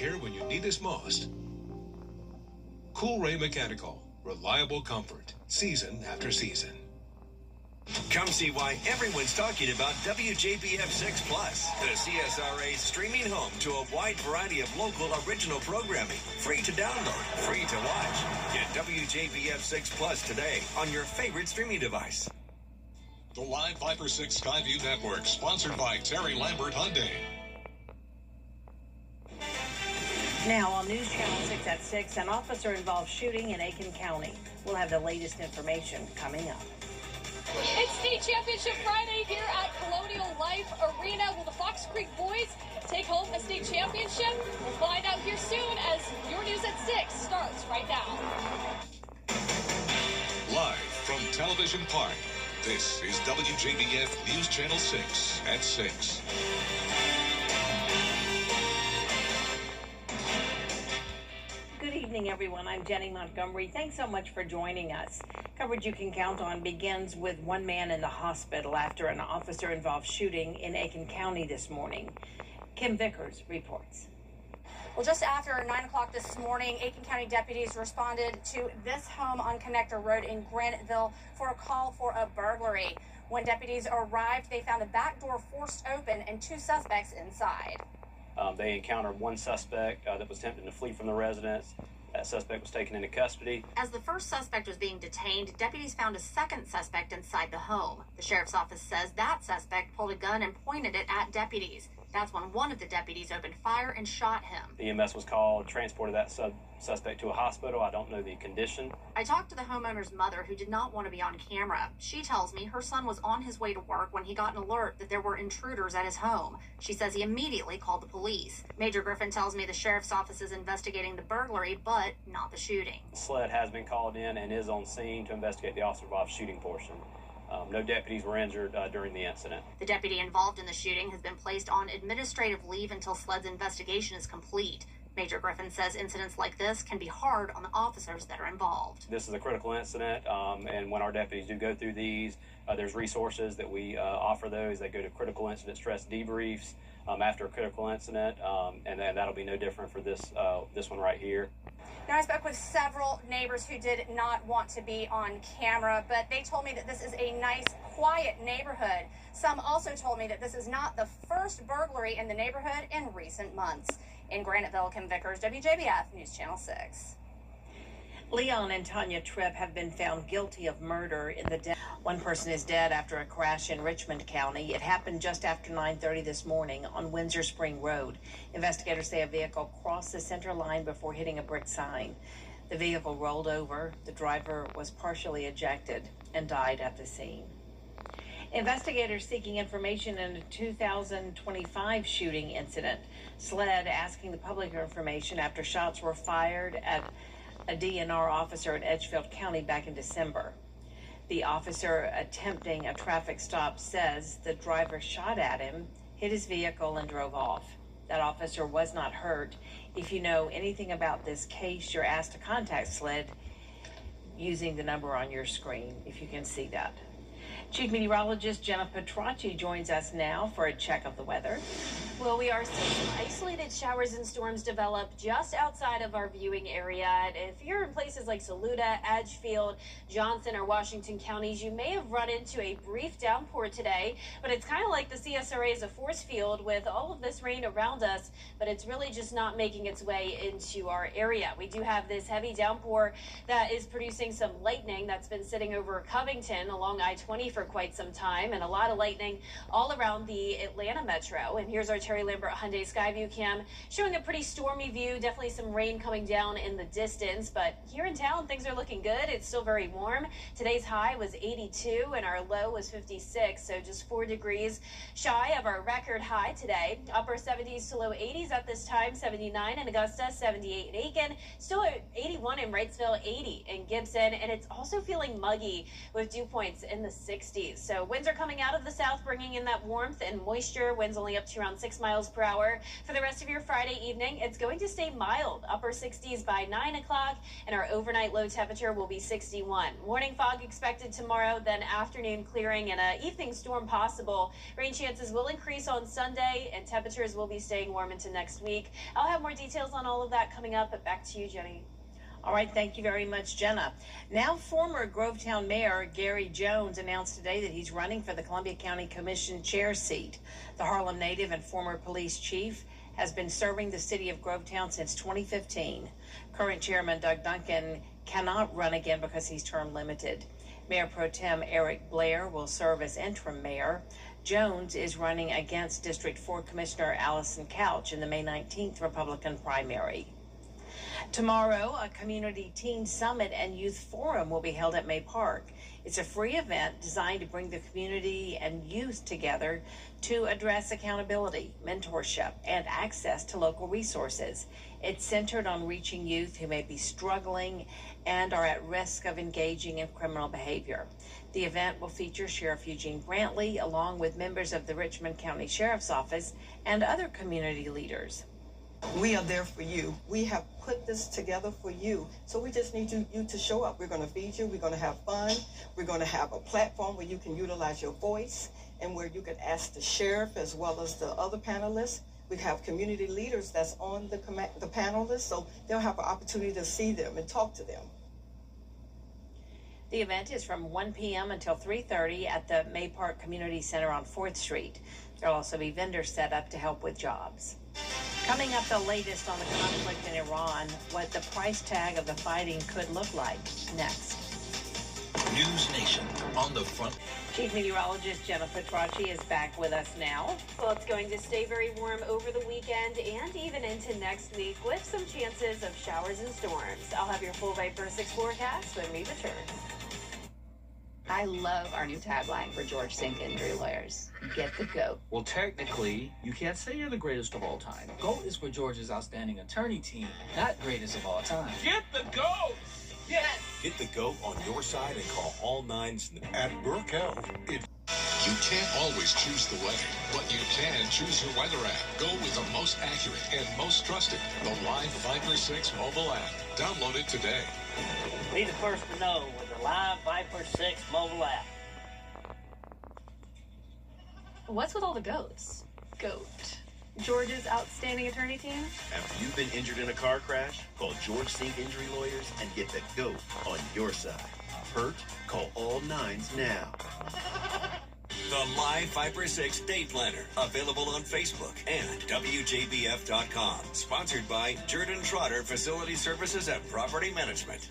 here when you need us most. Cool Ray Mechanical. Reliable comfort. Season after season. Come see why everyone's talking about WJBF 6 Plus, the CSRA's streaming home to a wide variety of local original programming. Free to download, free to watch. Get WJBF 6 Plus today on your favorite streaming device. The Live 5/6 Skyview Network, sponsored by Terry Lambert Hyundai. Now on News Channel 6 at 6, an officer-involved shooting in Aiken County. We'll have the latest information coming up. It's State Championship Friday here at Colonial Life Arena. Will the Fox Creek boys take home a state championship? We'll find out here soon as your News at 6 starts right now. Live from Television Park, this is WJBF News Channel 6 at 6. Good evening, everyone. I'm Jenny Montgomery. Thanks so much for joining us. Coverage you can count on begins with one man in the hospital after an officer-involved shooting in Aiken County this morning. Kim Vickers reports. Well, just after 9 o'clock this morning, Aiken County deputies responded to this home on Connector Road in Graniteville for a call for a burglary. When deputies arrived, they found the back door forced open and two suspects inside. They encountered one suspect that was attempting to flee from the residence. That suspect was taken into custody. As the first suspect was being detained, deputies found a second suspect inside the home. The sheriff's office says that suspect pulled a gun and pointed it at deputies. That's when one of the deputies opened fire and shot him. The EMS was called, transported that suspect to a hospital. I don't know the condition. I talked to the homeowner's mother, who did not want to be on camera. She tells me her son was on his way to work when he got an alert that there were intruders at his home. She says he immediately called the police. Major Griffin tells me the sheriff's office is investigating the burglary, but not the shooting. The sled has been called in and is on scene to investigate the officer-involved shooting portion. No deputies were injured during the incident. The deputy involved in the shooting has been placed on administrative leave until SLED's investigation is complete. Major Griffin says incidents like this can be hard on the officers that are involved. This is a critical incident, and when our deputies do go through these, there's resources that we offer those. They go to critical incident stress debriefs after a critical incident, and then that'll be no different for this one right here. Now, I spoke with several neighbors who did not want to be on camera, but they told me that this is a nice, quiet neighborhood. Some also told me that this is not the first burglary in the neighborhood in recent months. In Graniteville, Kim Vickers, WJBF News Channel 6. Leon and Tanya Tripp have been found guilty of murder in the death. One person is dead after a crash in Richmond County. It happened just after 9:30 this morning on Windsor Spring Road. Investigators say a vehicle crossed the center line before hitting a brick sign. The vehicle rolled over. The driver was partially ejected and died at the scene. Investigators seeking information in a 2025 shooting incident. SLED asking the public information after shots were fired at a DNR officer in Edgefield County back in December. The officer attempting a traffic stop says the driver shot at him, hit his vehicle, and drove off. That officer was not hurt. If you know anything about this case, you're asked to contact SLED using the number on your screen, if you can see that. Chief Meteorologist Jenna Petracci joins us now for a check of the weather. Well, we are seeing some isolated showers and storms develop just outside of our viewing area. And if you're in places like Saluda, Edgefield, Johnson, or Washington counties, you may have run into a brief downpour today. But it's kind of like the CSRA is a force field with all of this rain around us, but it's really just not making its way into our area. We do have this heavy downpour that is producing some lightning that's been sitting over Covington along I-20 for quite some time, and a lot of lightning all around the Atlanta metro. And here's our Terry Lambert Hyundai Skyview cam showing a pretty stormy view. Definitely some rain coming down in the distance, but here in town things are looking good. It's still very warm. Today's high was 82 and our low was 56, so just 4 degrees shy of our record high today. Upper 70s to low 80s at this time. 79 in Augusta, 78 in Aiken, still at 81 in Wrightsville, 80 in Gibson, and it's also feeling muggy with dew points in the 60s. So winds are coming out of the south, bringing in that warmth and moisture. Winds only up to around 6 miles per hour. For the rest of your Friday evening, it's going to stay mild, upper 60s by 9 o'clock, and our overnight low temperature will be 61. Morning fog expected tomorrow, then afternoon clearing and an evening storm possible. Rain chances will increase on Sunday, and temperatures will be staying warm into next week. I'll have more details on all of that coming up, but back to you, Jenny. All right, thank you very much, Jenna. Now, former Grovetown Mayor Gary Jones announced today that he's running for the Columbia County Commission chair seat. The Harlem native and former police chief has been serving the city of Grovetown since 2015. Current chairman Doug Duncan cannot run again because he's term limited. Mayor Pro Tem Eric Blair will serve as interim mayor. Jones is running against District 4 Commissioner Allison Couch in the May 19th Republican primary. Tomorrow, a community teen summit and youth forum will be held at May Park. It's a free event designed to bring the community and youth together to address accountability, mentorship, and access to local resources. It's centered on reaching youth who may be struggling and are at risk of engaging in criminal behavior. The event will feature Sheriff Eugene Brantley along with members of the Richmond County Sheriff's Office and other community leaders. We are there for you. We have put this together for you. So we just need you to show up. We're going to feed you. We're going to have fun. We're going to have a platform where you can utilize your voice and where you can ask the sheriff as well as the other panelists. We have community leaders that's on the panelists, so they'll have an opportunity to see them and talk to them. The event is from 1 p.m. until 3:30 at the May Park Community Center on 4th Street. There'll also be vendors set up to help with jobs. Coming up, the latest on the conflict in Iran, what the price tag of the fighting could look like. Next. News Nation on the front. Chief Meteorologist Jenna Petracci is back with us now. Well, it's going to stay very warm over the weekend and even into next week with some chances of showers and storms. I'll have your full Viper 6 forecast when we return. I love our new tagline for George Sink Injury Lawyers. Get the GOAT. Well, technically, you can't say you're the greatest of all time. GOAT is for George's outstanding attorney team, not greatest of all time. Get the GOAT! Yes! Get the GOAT on your side and call all nines At Burke Health, you can't always choose the weather, but you can choose your weather app. Go with the most accurate and most trusted, the Live Viper 6 mobile app. Download it today. Be the first to know with the Live Viper 6 mobile app. What's with all the goats? GOAT. George's outstanding attorney team? After you've been injured in a car crash, call George Sink Injury Lawyers and get the GOAT on your side. Hurt? Call all nines now. The Live Viper 6 Day Planner, available on Facebook and WJBF.com. Sponsored by Jordan Trotter Facility Services and Property Management.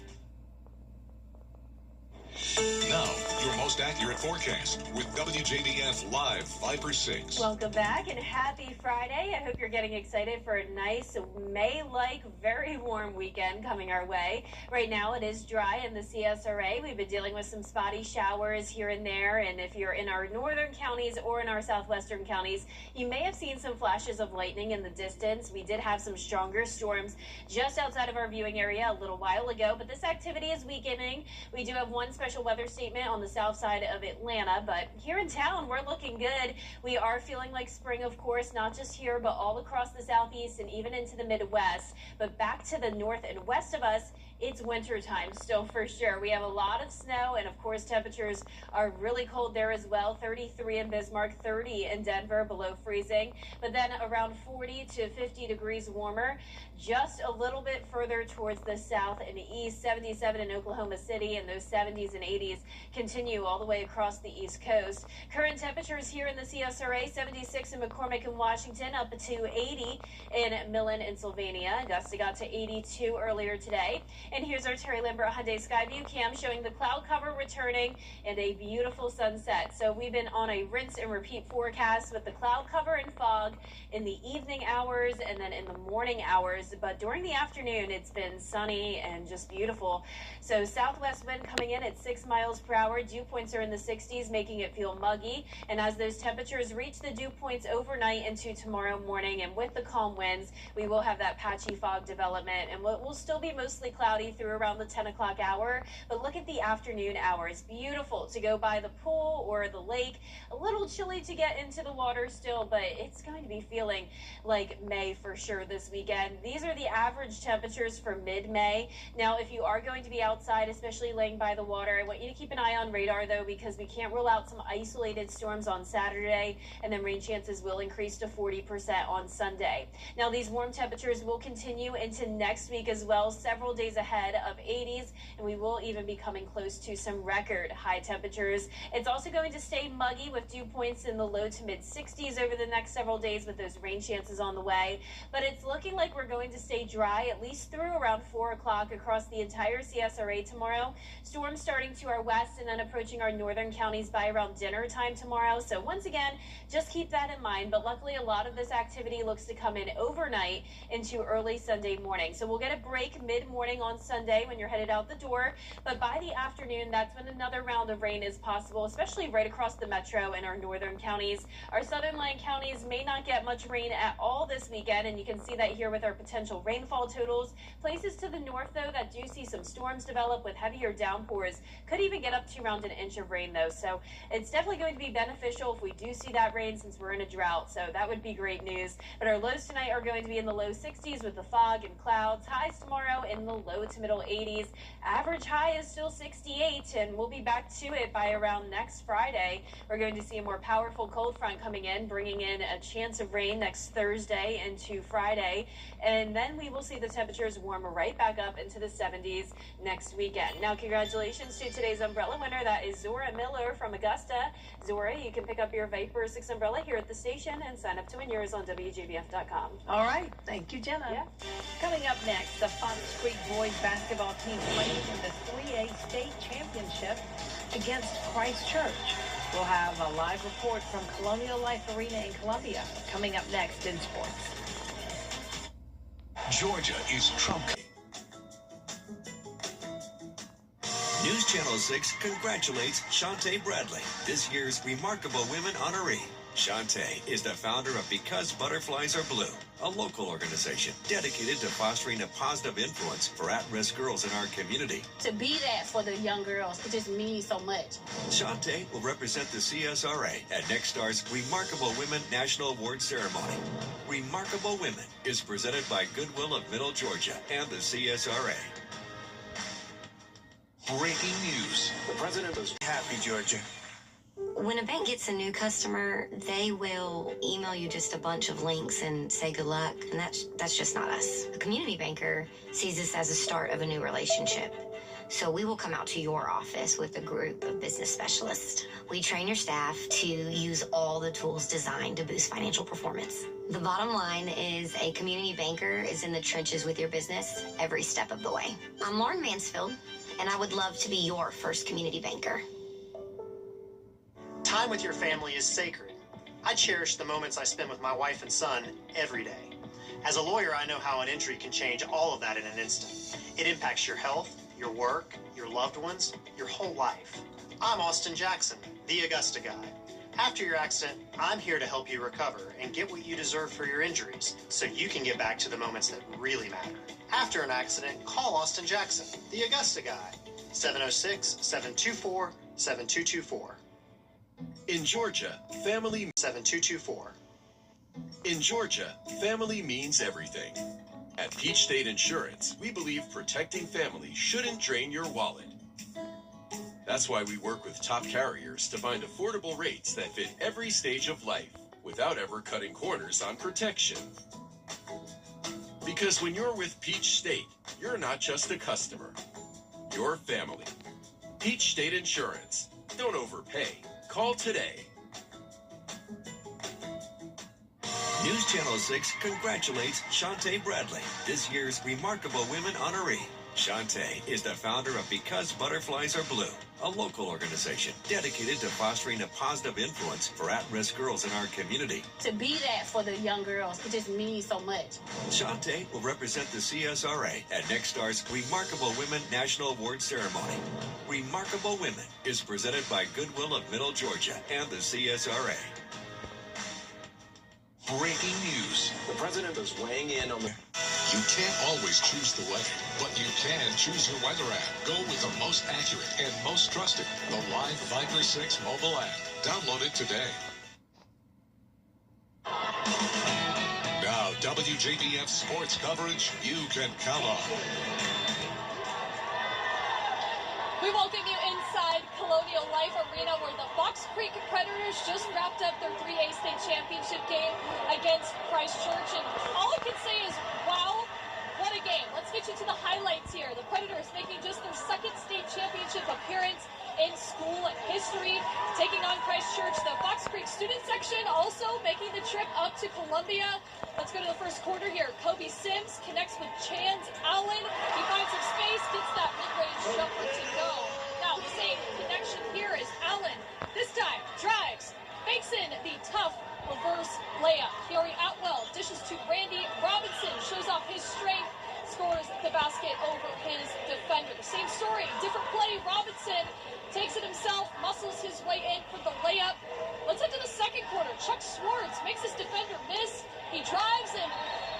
Now, your most accurate forecast with WJBF Live Viper 6. Welcome back and happy Friday. I hope you're getting excited for a nice May-like, very warm weekend coming our way. Right now it is dry in the CSRA. We've been dealing with some spotty showers here and there, and if you're in our northern counties or in our southwestern counties, you may have seen some flashes of lightning in the distance. We did have some stronger storms just outside of our viewing area a little while ago, but this activity is weakening. We do have one special weather statement on the south side of Atlanta, but here in town we're looking good. We are feeling like spring, of course, not just here but all across the southeast and even into the Midwest. But back to the north and west of us, it's winter time still for sure. We have a lot of snow, and of course temperatures are really cold there as well. 33 in Bismarck, 30 in Denver, below freezing, but then around 40 to 50 degrees warmer just a little bit further towards the south and east. 77 in Oklahoma City, and those 70s and 80s continue all the way across the East Coast. Current temperatures here in the CSRA: 76 in McCormick and Washington, up to 80 in Millen and Sylvania. Augusta got to 82 earlier today. And here's our Terry Lambert Hyundai Skyview cam showing the cloud cover returning and a beautiful sunset. So we've been on a rinse and repeat forecast with the cloud cover and fog in the evening hours and then in the morning hours. But during the afternoon, it's been sunny and just beautiful. So southwest wind coming in at 6 miles per hour. Dew points are in the 60s, making it feel muggy. And as those temperatures reach the dew points overnight into tomorrow morning, and with the calm winds, we will have that patchy fog development, and will still be mostly cloudy cloudy through around the 10 o'clock hour, but look at the afternoon hours. Beautiful to go by the pool or the lake. A little chilly to get into the water still, but it's going to be feeling like May for sure this weekend. These are the average temperatures for mid-May. Now, if you are going to be outside, especially laying by the water, I want you to keep an eye on radar though, because we can't rule out some isolated storms on Saturday, and then rain chances will increase to 40% on Sunday. Now, these warm temperatures will continue into next week as well, several days ahead of 80s, and we will even be coming close to some record high temperatures. It's also going to stay muggy with dew points in the low to mid 60s over the next several days with those rain chances on the way, but it's looking like we're going to stay dry at least through around 4 o'clock across the entire CSRA tomorrow. Storms starting to our west and then approaching our northern counties by around dinner time tomorrow. So once again, just keep that in mind. But luckily, a lot of this activity looks to come in overnight into early Sunday morning. So we'll get a break mid-morning on Sunday when you're headed out the door. But by the afternoon, that's when another round of rain is possible, especially right across the metro and our northern counties. Our southern line counties may not get much rain at all this weekend, and you can see that here with our potential rainfall totals. Places to the north, though, that do see some storms develop with heavier downpours could even get up to around an inch of rain, though. So it's definitely going to be beneficial if we do see that rain, since we're in a drought. So that would be great news. But our lows tonight are going to be in the low 60s with the fog and clouds. Highs tomorrow in the low to middle 80s. Average high is still 68, and we'll be back to it by around next Friday. We're going to see a more powerful cold front coming in, bringing in a chance of rain next Thursday into Friday. And then we will see the temperatures warm right back up into the 70s next weekend. Now, congratulations to today's umbrella winner. That is Zora Miller from Augusta. Zora, you can pick up your Viper 6 umbrella here at the station and sign up to win yours on WJBF.com. All right. Thank you, Jenna. Yeah. Coming up next, the Fox Creek boys basketball team plays in the 3A state championship against Christ Church. We'll have a live report from Colonial Life Arena in Columbia coming up next in sports. Georgia is Trump. News Channel 6 congratulates Shantae Bradley, this year's Remarkable Women honoree. Shantae is the founder of Because Butterflies Are Blue, a local organization dedicated to fostering a positive influence for at-risk girls in our community. To be that for the young girls, it just means so much. Shantae will represent the CSRA at next star's Remarkable Women National Award Ceremony. Remarkable Women is presented by Goodwill of Middle Georgia and the CSRA. Breaking news. The president was happy, Georgia. When a bank gets a new customer, they will email you just a bunch of links and say good luck, and that's just not us. A community banker sees this as a start of a new relationship. So we will come out to your office with a group of business specialists. We train your staff to use all the tools designed to boost financial performance. The bottom line is a community banker is in the trenches with your business every step of the way. I'm Lauren Mansfield, and I would love to be your first community banker. Time with your family is sacred. I cherish the moments I spend with my wife and son every day. As a lawyer, I know how an injury can change all of that in an instant. It impacts your health, your work, your loved ones, your whole life. I'm Austin Jackson, the Augusta guy. After your accident, I'm here to help you recover and get what you deserve for your injuries so you can get back to the moments that really matter. After an accident, call Austin Jackson, the Augusta guy, 706-724-7224. In Georgia, family 7224. In Georgia, family means everything. At Peach State Insurance, we believe protecting family shouldn't drain your wallet. That's why we work with top carriers to find affordable rates that fit every stage of life without ever cutting corners on protection. Because when you're with Peach State, you're not just a customer, you're family. Peach State Insurance. Don't overpay. Call today. News Channel 6 congratulates Shantae Bradley, this year's Remarkable Women honoree. Shantae is the founder of Because Butterflies Are Blue, a local organization dedicated to fostering a positive influence for at-risk girls in our community. To be that for the young girls, it just means so much. Shantae will represent the CSRA at next star's Remarkable Women National Award Ceremony. Remarkable Women is presented by Goodwill of Middle Georgia and the CSRA. Breaking news. The president was weighing in on the... You can't always choose the weather, but you can choose your weather app. Go with the most accurate and most trusted, the Live Viper 6 mobile app. Download it today. Now, WJBF sports coverage you can count on. We welcome you inside Colonial Life Arena, where the Fox Creek Predators just wrapped up their 3A state championship game against Christchurch. And all I can say is, wow, what a game. Let's get you to the highlights here. The Predators making just their second state championship appearance in school history, taking on Christchurch. The Fox Creek student section also making the trip up to Columbia. Let's go to the first quarter here. Kobe Sims connects with Chance Allen. He finds some space, gets that mid-range jumper to go. Now, the same connection here is Allen. This time, drives, fakes in the tough reverse layup. Gary Atwell dishes to Randy Robinson, shows off his strength, scores the basket over his defender. Same story, different play. Robinson takes it himself, muscles his way in for the layup. Let's head to the second quarter. Chuck Swartz makes his defender miss. He drives and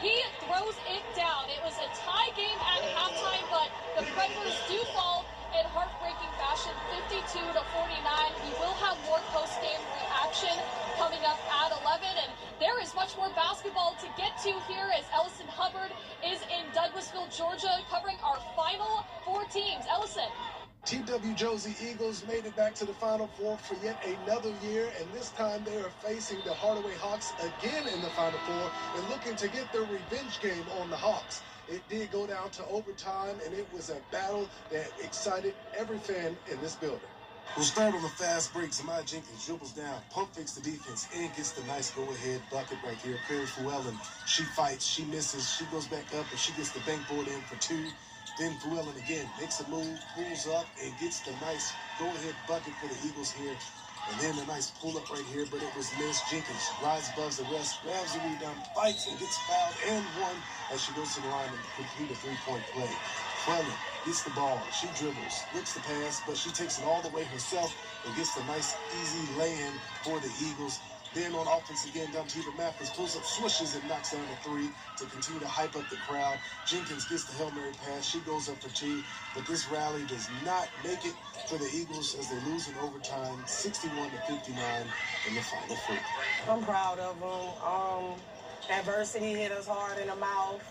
he throws it down. It was a tie game at halftime, but the Predators do fall in heartbreaking fashion, 52-49. We will have more post-game reaction coming up at 11, and there is much more basketball to get to here as Ellison Hubbard is in Douglasville, Georgia, covering our final four teams. Ellison. TW Josie Eagles made it back to the Final Four for yet another year, and this time they are facing the Hardaway Hawks again in the Final Four and looking to get their revenge game on the Hawks. It did go down to overtime, and it was a battle that excited every fan in this building. We'll start on the fast break. Samaya Jenkins dribbles down, pump fakes the defense, and gets the nice go-ahead bucket right here. Perry Fuellen, she fights, she misses, she goes back up, and she gets the bank board in for two. Then Fuellen again makes a move, pulls up, and gets the nice go-ahead bucket for the Eagles here. And then a nice pull-up right here, but it was missed. Jenkins rides above the rest, grabs the rebound, fights, and gets fouled and one as she goes to the line and complete a three-point play. Fuellen gets the ball. She dribbles, looks to pass, but she takes it all the way herself and gets the nice, easy lay-in for the Eagles. Then on offense again, Dontiva Mathis pulls up, swishes, and knocks down a three to continue to hype up the crowd. Jenkins gets the Hail Mary pass. She goes up for two, but this rally does not make it for the Eagles as they lose in overtime, 61-59 in the Final Four. I'm proud of them. Adversity hit us hard in the mouth.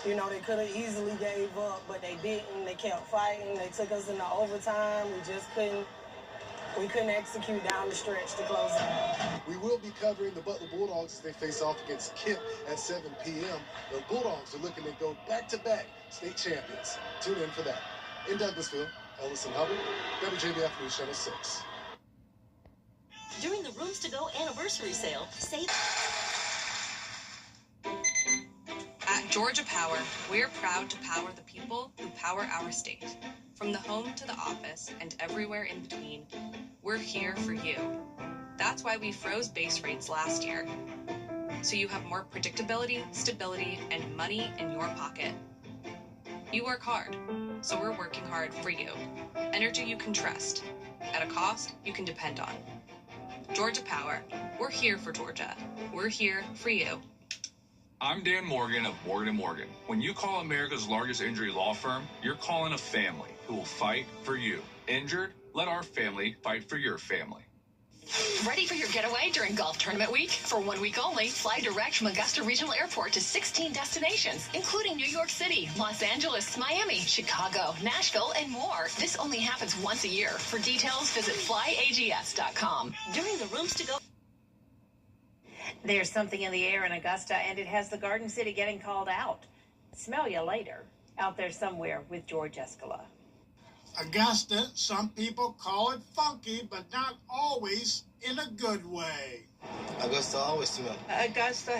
You know, they could have easily gave up, but they didn't. They kept fighting. They took us into overtime. We couldn't execute down the stretch to close out. We will be covering the Butler Bulldogs as they face off against Kent at 7 p.m. The Bulldogs are looking to go back-to-back state champions. Tune in for that. In Douglasville, Ellison Hubbard, WJBF News Channel 6. During the Rooms to Go anniversary sale, save. At Georgia Power, we're proud to power the people who power our state. From the home to the office and everywhere in between, we're here for you. That's why we froze base rates last year. So you have more predictability, stability, and money in your pocket. You work hard, so we're working hard for you. Energy you can trust, at a cost you can depend on. Georgia Power, we're here for Georgia. We're here for you. I'm Dan Morgan of Morgan & Morgan. When you call America's largest injury law firm, you're calling a family who will fight for you. Injured? Let our family fight for your family. Ready for your getaway during golf tournament week? For 1 week only, fly direct from Augusta Regional Airport to 16 destinations, including New York City, Los Angeles, Miami, Chicago, Nashville, and more. This only happens once a year. For details, visit flyags.com. During the Rooms to Go. There's something in the air in Augusta, and it has the Garden City getting called out. Smell you later, out there somewhere with George Escala. Augusta, some people call it funky, but not always in a good way. Augusta always smells. Augusta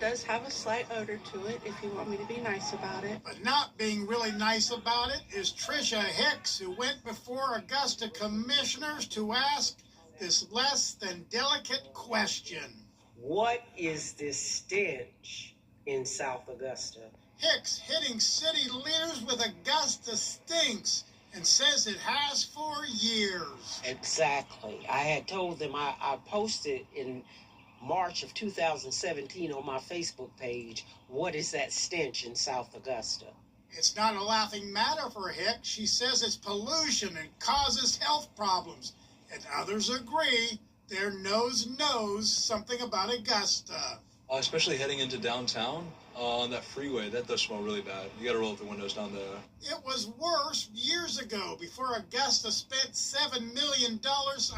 does have a slight odor to it, if you want me to be nice about it. But not being really nice about it is Tricia Hicks, who went before Augusta commissioners to ask this less than delicate question. What is this stench in South Augusta? Hicks hitting city leaders with Augusta stinks and says it has for years. Exactly. I had told them I posted in March of 2017 on my Facebook page, "What is that stench in South Augusta?" It's not a laughing matter for Hicks. She says it's pollution and causes health problems. And others agree their nose knows something about Augusta. Especially heading into downtown on that freeway. That does smell really bad. You got to roll up the windows down there. It was worse years ago before Augusta spent $7 million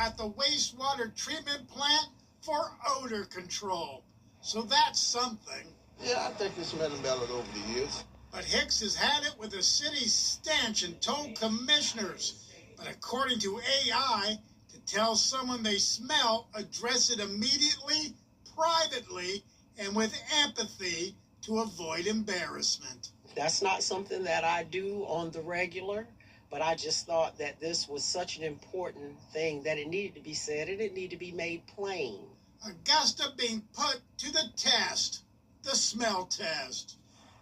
at the wastewater treatment plant for odor control. So that's something. Yeah, I think it's been better over the years. But Hicks has had it with the city's stench and told commissioners. But according to AI, to tell someone they smell, address it immediately, privately, and with empathy to avoid embarrassment. That's not something that I do on the regular, but I just thought that this was such an important thing that it needed to be said and it needed to be made plain. Augusta being put to the test, the smell test.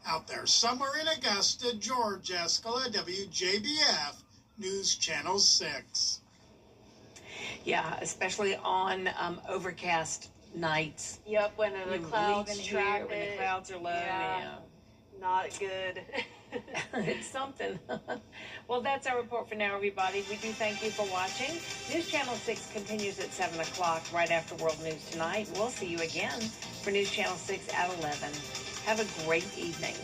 Out there somewhere in Augusta, George Escala, WJBF, News Channel 6. Yeah, especially on overcast nights. Yep, when the clouds when the clouds are low. Yeah. Not good. It's something. Well, that's our report for now, everybody. We do thank you for watching. News Channel 6 continues at 7 o'clock right after World News Tonight. We'll see you again for News Channel 6 at 11. Have a great evening.